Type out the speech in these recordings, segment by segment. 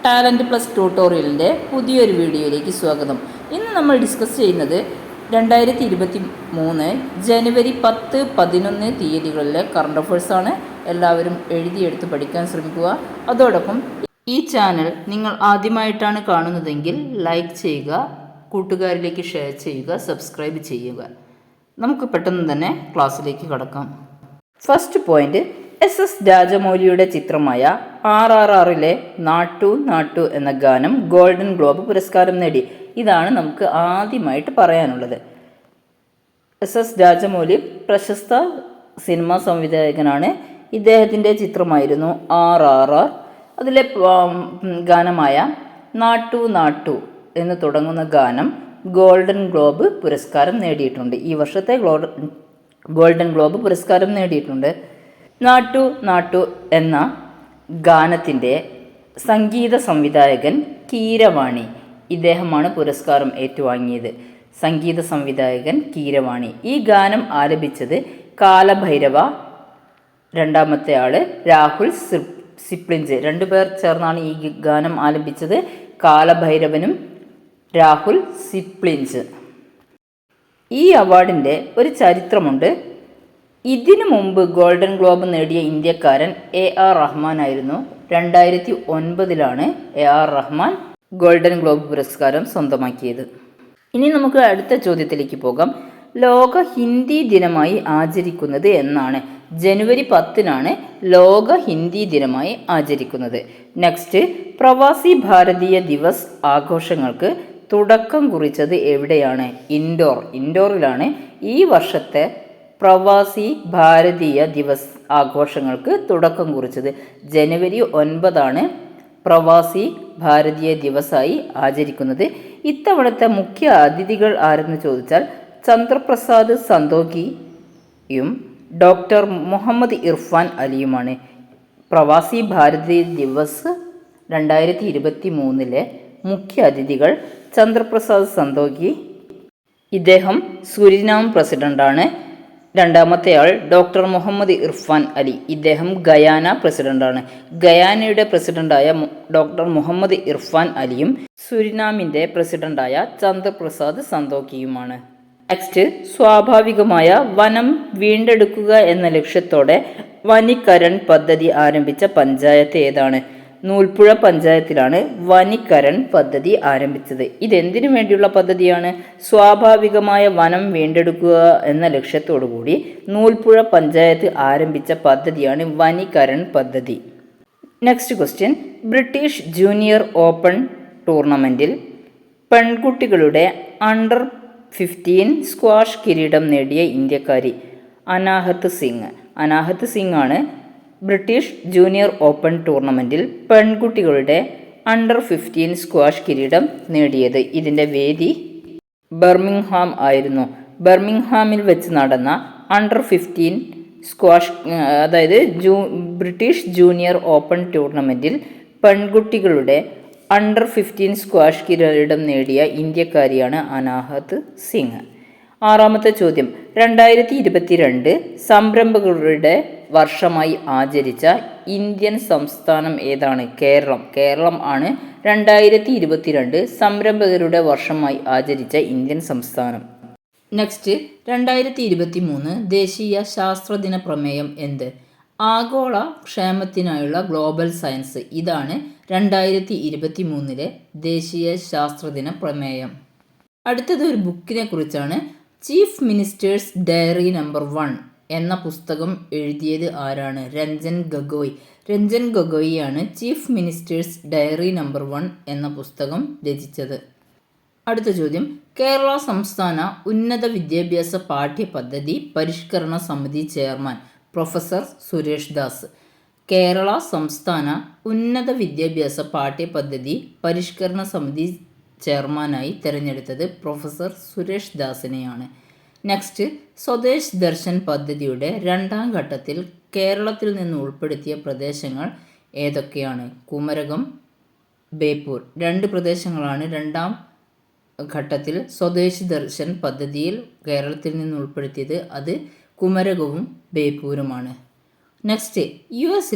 Talent plus ട്യൂട്ടോറിയലിൻ്റെ പുതിയൊരു വീഡിയോയിലേക്ക് സ്വാഗതം. ഇന്ന് നമ്മൾ ഡിസ്കസ് ചെയ്യുന്നത് 2023 ജനുവരി 10, 11 തീയതികളിലെ കറണ്ട് അഫയേഴ്സാണ്. എല്ലാവരും എഴുതിയെടുത്ത് പഠിക്കാൻ ശ്രമിക്കുക. അതോടൊപ്പം ഈ ചാനൽ നിങ്ങൾ ആദ്യമായിട്ടാണ് കാണുന്നതെങ്കിൽ ലൈക്ക് ചെയ്യുക, കൂട്ടുകാരിലേക്ക് ഷെയർ ചെയ്യുക, സബ്സ്ക്രൈബ് ചെയ്യുക. നമുക്ക് പെട്ടെന്ന് തന്നെ ക്ലാസ്സിലേക്ക് കടക്കാം. ഫസ്റ്റ് പോയിന്റ്, SS രാജമൗലിയുടെ ചിത്രമായ RRRലെ നാട്ടു നാട്ടു എന്ന ഗാനം ഗോൾഡൻ ഗ്ലോബ് പുരസ്കാരം നേടി. ഇതാണ് നമുക്ക് ആദ്യമായിട്ട് പറയാനുള്ളത്. SS രാജമൗലി പ്രശസ്ത സിനിമാ സംവിധായകനാണ്. ഇദ്ദേഹത്തിൻ്റെ ചിത്രമായിരുന്നു RRR. അതിലെ ഗാനമായ നാട്ടു നാട്ടു എന്ന് തുടങ്ങുന്ന ഗാനം ഗോൾഡൻ ഗ്ലോബ് പുരസ്കാരം നേടിയിട്ടുണ്ട്. ഈ വർഷത്തെ ഗോൾഡൻ ഗ്ലോബ് പുരസ്കാരം നേടിയിട്ടുണ്ട്. നാട്ടു നാട്ടു എന്ന ഗാനത്തിൻ്റെ സംഗീത സംവിധായകൻ കീരവാണി. ഇദ്ദേഹമാണ് പുരസ്കാരം ഏറ്റുവാങ്ങിയത്. സംഗീത സംവിധായകൻ കീരവാണി. ഈ ഗാനം ആലപിച്ചത് കാലഭൈരവ, രണ്ടാമത്തെ ആള് രാഹുൽ സിപ്ലിഞ്ച്. രണ്ടുപേർ ചേർന്നാണ് ഈ ഗാനം ആലപിച്ചത്. കാലഭൈരവനും രാഹുൽ സിപ്ലിഞ്ച്. ഈ അവാർഡിൻ്റെ ഒരു ചരിത്രമുണ്ട്. ഇതിനു മുമ്പ് ഗോൾഡൻ ഗ്ലോബ് നേടിയ ഇന്ത്യക്കാരൻ AR റഹ്മാൻ ആയിരുന്നു. 2009 AR റഹ്മാൻ ഗോൾഡൻ ഗ്ലോബ് പുരസ്കാരം സ്വന്തമാക്കിയത്. ഇനി നമുക്ക് അടുത്ത ചോദ്യത്തിലേക്ക് പോകാം. ലോക ഹിന്ദി ദിനമായി ആചരിക്കുന്നത് എന്നാണ്? ജനുവരി 10 ലോക ഹിന്ദി ദിനമായി ആചരിക്കുന്നത്. നെക്സ്റ്റ്, പ്രവാസി ഭാരതീയ ദിവസ് ആഘോഷങ്ങൾക്ക് തുടക്കം കുറിച്ചത് എവിടെയാണ്? ഇൻഡോറിലാണ് ഈ വർഷത്തെ പ്രവാസി ഭാരതീയ ദിവസ് ആഘോഷങ്ങൾക്ക് തുടക്കം കുറിച്ചത്. ജനുവരി 9 പ്രവാസി ഭാരതീയ ദിവസായി ആചരിക്കുന്നത്. ഇത്തവണത്തെ മുഖ്യ അതിഥികൾ ആരെന്ന് ചോദിച്ചാൽ ചന്ദ്രപ്രസാദ് സന്തോഖിയും ഡോക്ടർ മുഹമ്മദ് ഇർഫാൻ അലിയുമാണ്. പ്രവാസി ഭാരതീയ ദിവസ് 2023 മുഖ്യ അതിഥികൾ ചന്ദ്രപ്രസാദ് സന്തോഖി, ഇദ്ദേഹം സുരിനാം പ്രസിഡന്റാണ്. രണ്ടാമത്തെ ആൾ ഡോക്ടർ മുഹമ്മദ് ഇർഫാൻ അലി, ഇദ്ദേഹം ഗയാന പ്രസിഡന്റാണ്. ഗയാനയുടെ പ്രസിഡന്റായ ഡോക്ടർ മുഹമ്മദ് ഇർഫാൻ അലിയും സുരിനാമിൻ്റെ പ്രസിഡന്റായ ചന്ദ്രപ്രസാദ് സന്തോഖിയുമാണ്. നെക്സ്റ്റ്, സ്വാഭാവികമായ വനം വീണ്ടെടുക്കുക എന്ന ലക്ഷ്യത്തോടെ വനികരൺ പദ്ധതി ആരംഭിച്ച പഞ്ചായത്ത് ഏതാണ്? നൂൽപ്പുഴ പഞ്ചായത്തിലാണ് വനികരൺ പദ്ധതി ആരംഭിച്ചത്. ഇതെന്തിനു വേണ്ടിയുള്ള പദ്ധതിയാണ്? സ്വാഭാവികമായ വനം വീണ്ടെടുക്കുക എന്ന ലക്ഷ്യത്തോടുകൂടി നൂൽപ്പുഴ പഞ്ചായത്ത് ആരംഭിച്ച പദ്ധതിയാണ് വനികരൺ പദ്ധതി. Next question, British junior open ടൂർണമെൻറ്റിൽ പെൺകുട്ടികളുടെ അണ്ടർ 15 സ്ക്വാഷ് കിരീടം നേടിയ ഇന്ത്യക്കാരി അനാഹത് സിംഗ്. അനാഹത് സിംഗ് ആണ് ബ്രിട്ടീഷ് ജൂനിയർ ഓപ്പൺ ടൂർണമെൻറ്റിൽ പെൺകുട്ടികളുടെ അണ്ടർ 15 സ്ക്വാഷ് കിരീടം നേടിയത്. ഇതിൻ്റെ വേദി ബർമിംഗ്ഹാം ആയിരുന്നു. ബർമിംഗ്ഹാമിൽ വെച്ച് നടന്ന അണ്ടർ 15 സ്ക്വാഷ്, അതായത് ബ്രിട്ടീഷ് ജൂനിയർ ഓപ്പൺ ടൂർണമെൻറ്റിൽ പെൺകുട്ടികളുടെ അണ്ടർ 15 സ്ക്വാഷ് കിരീടം നേടിയ ഇന്ത്യക്കാരിയാണ് അനാഹത് സിംഗ്. ആറാമത്തെ ചോദ്യം, 2022 സംരംഭകരുടെ വർഷമായി ആചരിച്ച ഇന്ത്യൻ സംസ്ഥാനം ഏതാണ്? കേരളം ആണ് 2022 സംരംഭകരുടെ വർഷമായി ആചരിച്ച ഇന്ത്യൻ സംസ്ഥാനം. നെക്സ്റ്റ്, 2023 ദേശീയ ശാസ്ത്രദിന പ്രമേയം എന്ത്? ആഗോള ക്ഷേമത്തിനായുള്ള ഗ്ലോബൽ സയൻസ്. ഇതാണ് 2023 ദേശീയ ശാസ്ത്രദിന പ്രമേയം. അടുത്തത് ഒരു ബുക്കിനെ കുറിച്ചാണ്. ചീഫ് മിനിസ്റ്റേഴ്സ് ഡയറി നമ്പർ 1 എന്ന പുസ്തകം എഴുതിയത് ആരാണ്? രഞ്ജൻ ഗൊഗോയ്. രഞ്ജൻ ഗൊഗോയിയാണ് ചീഫ് മിനിസ്റ്റേഴ്സ് ഡയറി നമ്പർ 1 എന്ന പുസ്തകം രചിച്ചത്. അടുത്ത ചോദ്യം, കേരള സംസ്ഥാന ഉന്നത വിദ്യാഭ്യാസ പാഠ്യപദ്ധതി പരിഷ്കരണ സമിതി ചെയർമാൻ പ്രൊഫസർ സുരേഷ് ദാസ്. കേരള സംസ്ഥാന ഉന്നത വിദ്യാഭ്യാസ പാഠ്യപദ്ധതി പരിഷ്കരണ സമിതി ചെയർമാനായി തിരഞ്ഞെടുത്തത് പ്രൊഫസർ സുരേഷ് ദാസിനെയാണ്. നെക്സ്റ്റ്, സ്വദേശ് ദർശൻ പദ്ധതിയുടെ 2ാം ഘട്ടത്തിൽ കേരളത്തിൽ നിന്ന് ഉൾപ്പെടുത്തിയ പ്രദേശങ്ങൾ ഏതൊക്കെയാണ്? കുമരകം, ബേപ്പൂർ. 2 പ്രദേശങ്ങളാണ് 2ാം ഘട്ടത്തിൽ സ്വദേശ് ദർശൻ പദ്ധതിയിൽ കേരളത്തിൽ നിന്ന് ഉൾപ്പെടുത്തിയത്. അത് കുമരകവും ബേപ്പൂരുമാണ്. Next, US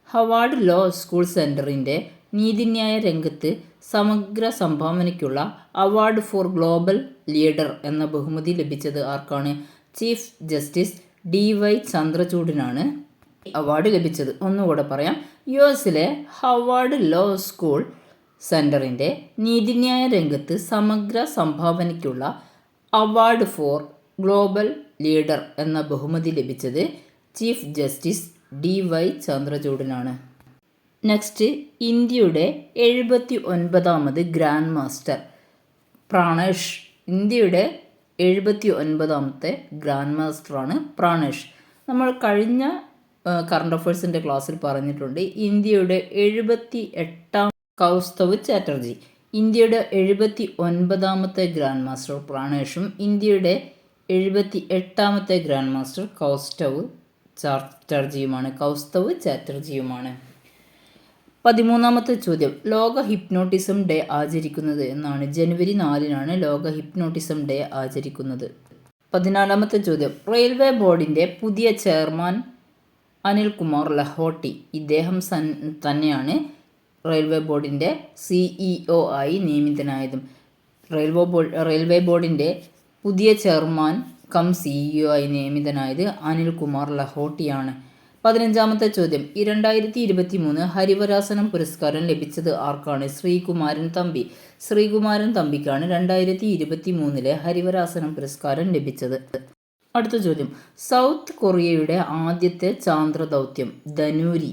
Harvard law school സെൻറ്ററിൻ്റെ നീതിന്യായ രംഗത്ത് സമഗ്ര സംഭാവനയ്ക്കുള്ള അവാർഡ് ഫോർ ഗ്ലോബൽ ലീഡർ എന്ന ബഹുമതി ലഭിച്ചത് ആർക്കാണ്? ചീഫ് ജസ്റ്റിസ് DY ചന്ദ്രചൂഡിനാണ് അവാർഡ് ലഭിച്ചത്. ഒന്നുകൂടെ പറയാം. US ഹവാർഡ് ലോ സ്കൂൾ സെൻറ്ററിൻ്റെ നീതിന്യായ രംഗത്ത് സമഗ്ര സംഭാവനയ്ക്കുള്ള അവാർഡ് ഫോർ ഗ്ലോബൽ ലീഡർ എന്ന ബഹുമതി ലഭിച്ചത് ചീഫ് ജസ്റ്റിസ് DY ചന്ദ്രചൂഡിനാണ്. നെക്സ്റ്റ്, ഇന്ത്യയുടെ 79ാമത് ഗ്രാൻഡ് മാസ്റ്റർ പ്രാണേഷ്. ഇന്ത്യയുടെ 79ാമത്തെ ഗ്രാൻഡ് മാസ്റ്ററാണ് പ്രാണേഷ്. നമ്മൾ കഴിഞ്ഞ കറണ്ട് അഫയേഴ്സിൻ്റെ ക്ലാസ്സിൽ പറഞ്ഞിട്ടുണ്ട്. ഇന്ത്യയുടെ 78ാം കൗസ്തവ് ചാറ്റർജി. ഇന്ത്യയുടെ 79ാമത്തെ ഗ്രാൻഡ് മാസ്റ്റർ പ്രാണേഷും ഇന്ത്യയുടെ 78ാമത്തെ ഗ്രാൻഡ് മാസ്റ്റർ കൗസ്തവ് ചാറ്റർജിയുമാണ്. 13ാമത്തെ ചോദ്യം, ലോക ഹിപ്നോട്ടിസം ഡേ ആചരിക്കുന്നത് എന്നാണ്? ജനുവരി 4-നാണ് ലോക ഹിപ്നോട്ടിസം ഡേ ആചരിക്കുന്നത്. 14ാമത്തെ ചോദ്യം, റെയിൽവേ ബോർഡിൻ്റെ പുതിയ ചെയർമാൻ അനിൽകുമാർ ലഹോട്ടി. ഇദ്ദേഹം തന്നെയാണ് റെയിൽവേ ബോർഡിൻ്റെ CEO ആയി നിയമിതനായതും. റെയിൽവേ ബോർഡിൻ്റെ പുതിയ ചെയർമാൻ CEO ആയി നിയമിതനായത് അനിൽകുമാർ ലഹോട്ടിയാണ്. 15ാമത്തെ ചോദ്യം, 2023 ഹരിവരാസനം പുരസ്കാരം ലഭിച്ചത് ആർക്കാണ്? ശ്രീകുമാരൻ തമ്പി. ശ്രീകുമാരൻ തമ്പിക്കാണ് 2023 ഹരിവരാസനം പുരസ്കാരം ലഭിച്ചത്. അടുത്ത ചോദ്യം, സൗത്ത് കൊറിയയുടെ ആദ്യത്തെ ചാന്ദ്രദൗത്യം ധനൂരി.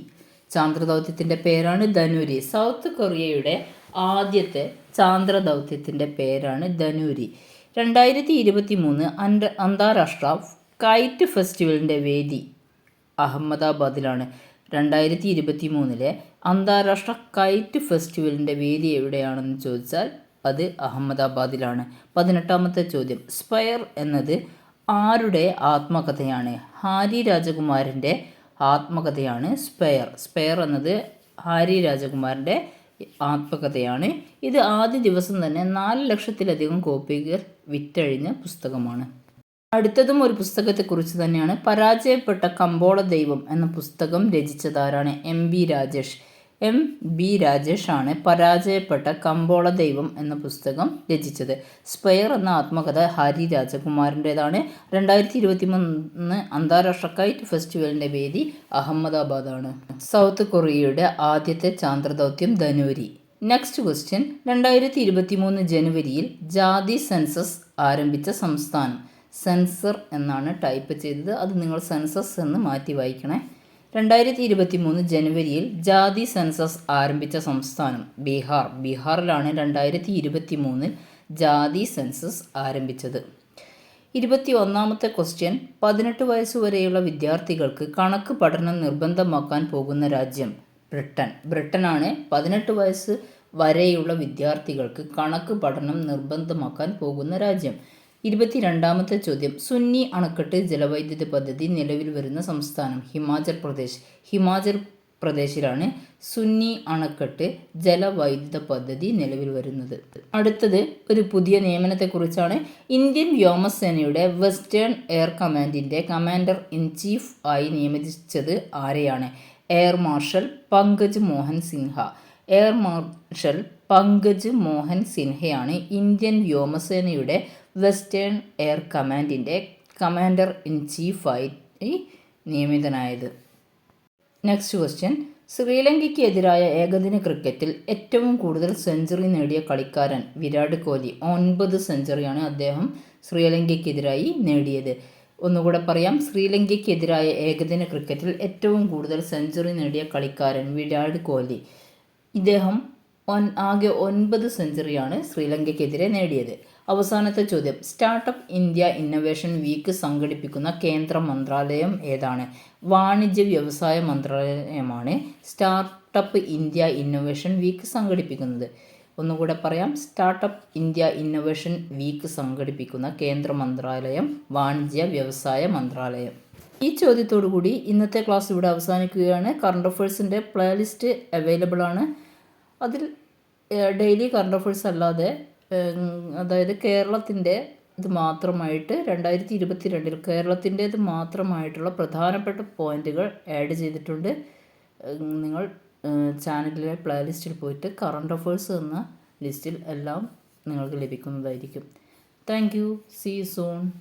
ചാന്ദ്രദൗത്യത്തിൻ്റെ പേരാണ് ധനൂരി. സൗത്ത് കൊറിയയുടെ ആദ്യത്തെ ചാന്ദ്രദൗത്യത്തിൻ്റെ പേരാണ് ധനൂരി. 2023 അന്താരാഷ്ട്ര കൈറ്റ് ഫെസ്റ്റിവലിൻ്റെ വേദി അഹമ്മദാബാദിലാണ്. 2023 അന്താരാഷ്ട്ര കൈറ്റ് ഫെസ്റ്റിവലിൻ്റെ വേദി എവിടെയാണെന്ന് ചോദിച്ചാൽ അത് അഹമ്മദാബാദിലാണ്. 18ാമത്തെ ചോദ്യം, സ്പയർ എന്നത് ആരുടെ ആത്മകഥയാണ്? ഹാരി രാജകുമാരൻ്റെ ആത്മകഥയാണ് സ്പയർ. സ്പയർ എന്നത് ഹാരി രാജകുമാരൻ്റെ ആത്മകഥയാണ്. ഇത് ആദ്യ ദിവസം തന്നെ 4 ലക്ഷത്തിലധികം കോപ്പികൾ വിറ്റഴിഞ്ഞ പുസ്തകമാണ്. അടുത്തതും ഒരു പുസ്തകത്തെക്കുറിച്ച് തന്നെയാണ്. പരാജയപ്പെട്ട കമ്പോള ദൈവം എന്ന പുസ്തകം രചിച്ചതാരാണ്? MB രാജേഷ്. MB രാജേഷ് ആണ് പരാജയപ്പെട്ട കമ്പോള ദൈവം എന്ന പുസ്തകം രചിച്ചത്. സ്പയർ എന്ന ആത്മകഥ ഹാരി രാജകുമാരൻ്റേതാണ്. 2023 അന്താരാഷ്ട്ര കൈറ്റ് ഫെസ്റ്റിവലിൻ്റെ വേദി അഹമ്മദാബാദാണ്. സൗത്ത് കൊറിയയുടെ ആദ്യത്തെ ചാന്ദ്രദൗത്യം ധനൂരി. നെക്സ്റ്റ് ക്വസ്റ്റ്യൻ, 2023 ജനുവരിയിൽ ജാതി സെൻസസ് ആരംഭിച്ച സംസ്ഥാനം? സെൻസർ എന്നാണ് ടൈപ്പ് ചെയ്തത്, അത് നിങ്ങൾ സെൻസസ് എന്ന് മാറ്റി വായിക്കണേ. 2023 ജനുവരിയിൽ ജാതി സെൻസസ് ആരംഭിച്ച സംസ്ഥാനം ബീഹാർ. ബീഹാറിലാണ് 2023 ജാതി സെൻസസ് ആരംഭിച്ചത്. 21ാമത്തെ ക്വസ്റ്റ്യൻ, 18 വയസ്സുവരെയുള്ള വിദ്യാർത്ഥികൾക്ക് കണക്ക് പഠനം നിർബന്ധമാക്കാൻ പോകുന്ന രാജ്യം ബ്രിട്ടൻ. ബ്രിട്ടനാണ് 18 വയസ്സ് വരെയുള്ള വിദ്യാർത്ഥികൾക്ക് കണക്ക് പഠനം നിർബന്ധമാക്കാൻ പോകുന്ന രാജ്യം. 22ാമത്തെ ചോദ്യം, സുന്നി അണക്കെട്ട് ജലവൈദ്യുത പദ്ധതി നിലവിൽ വരുന്ന സംസ്ഥാനം? ഹിമാചൽ പ്രദേശ്. ഹിമാചൽ പ്രദേശിലാണ് സുന്നി അണക്കെട്ട് ജലവൈദ്യുത പദ്ധതി നിലവിൽ വരുന്നത്. അടുത്തത് ഒരു പുതിയ നിയമനത്തെക്കുറിച്ചാണ്. ഇന്ത്യൻ വ്യോമസേനയുടെ വെസ്റ്റേൺ എയർ കമാൻഡിൻ്റെ കമാൻഡർ ഇൻ ചീഫ് ആയി നിയമിച്ചത് ആരെയാണ്? Air marshal Pankaj Mohan Sinha. Air marshal Pankaj Mohan സിൻഹയാണ് ഇന്ത്യൻ വ്യോമസേനയുടെ വെസ്റ്റേൺ എയർ കമാൻഡിൻ്റെ കമാൻഡർ ഇൻ ചീഫായി നിയമിതനായത്. നെക്സ്റ്റ് ക്വസ്റ്റ്യൻ, ശ്രീലങ്കയ്ക്ക് എതിരായ ഏകദിന ക്രിക്കറ്റിൽ ഏറ്റവും കൂടുതൽ സെഞ്ചുറി നേടിയ കളിക്കാരൻ വിരാട് കോഹ്ലി. 9 സെഞ്ചുറിയാണ് അദ്ദേഹം ശ്രീലങ്കയ്ക്കെതിരായി നേടിയത്. ഒന്നുകൂടെ പറയാം, ശ്രീലങ്കയ്ക്കെതിരായ ഏകദിന ക്രിക്കറ്റിൽ ഏറ്റവും കൂടുതൽ സെഞ്ചുറി നേടിയ കളിക്കാരൻ വിരാട് കോഹ്ലി. ഇദ്ദേഹം ആകെ 9 സെഞ്ചുറിയാണ് ശ്രീലങ്കയ്ക്കെതിരെ നേടിയത്. അവസാനത്തെ ചോദ്യം, സ്റ്റാർട്ടപ്പ് ഇന്ത്യ ഇന്നൊവേഷൻ വീക്ക് സംഘടിപ്പിക്കുന്ന കേന്ദ്ര മന്ത്രാലയം ഏതാണ്? വാണിജ്യ വ്യവസായ മന്ത്രാലയമാണ് സ്റ്റാർട്ടപ്പ് ഇന്ത്യ ഇന്നൊവേഷൻ വീക്ക് സംഘടിപ്പിക്കുന്നത്. ഒന്നുകൂടെ പറയാം, സ്റ്റാർട്ടപ്പ് ഇന്ത്യ ഇന്നൊവേഷൻ വീക്ക് സംഘടിപ്പിക്കുന്ന കേന്ദ്ര മന്ത്രാലയം വാണിജ്യ വ്യവസായ മന്ത്രാലയം. ഈ ചോദ്യത്തോടു കൂടി ഇന്നത്തെ ക്ലാസ് ഇവിടെ അവസാനിക്കുകയാണ്. കറണ്ട് അഫയേഴ്സിൻ്റെ പ്ലേലിസ്റ്റ് അവൈലബിൾ ആണ്. അതിൽ ഡെയിലി കറണ്ട് അഫയേഴ്സ് അല്ലാതെ, അതായത് കേരളത്തിൻ്റെ ഇത് മാത്രമായിട്ട് 2022 കേരളത്തിൻ്റേത് മാത്രമായിട്ടുള്ള പ്രധാനപ്പെട്ട പോയിന്റുകൾ ആഡ് ചെയ്തിട്ടുണ്ട്. നിങ്ങൾ ചാനലിലെ പ്ലേലിസ്റ്റിൽ പോയിട്ട് കറണ്ട് അഫേഴ്സ് എന്ന ലിസ്റ്റിൽ എല്ലാം നിങ്ങൾക്ക് ലഭിക്കുന്നതായിരിക്കും. Thank you. See you soon.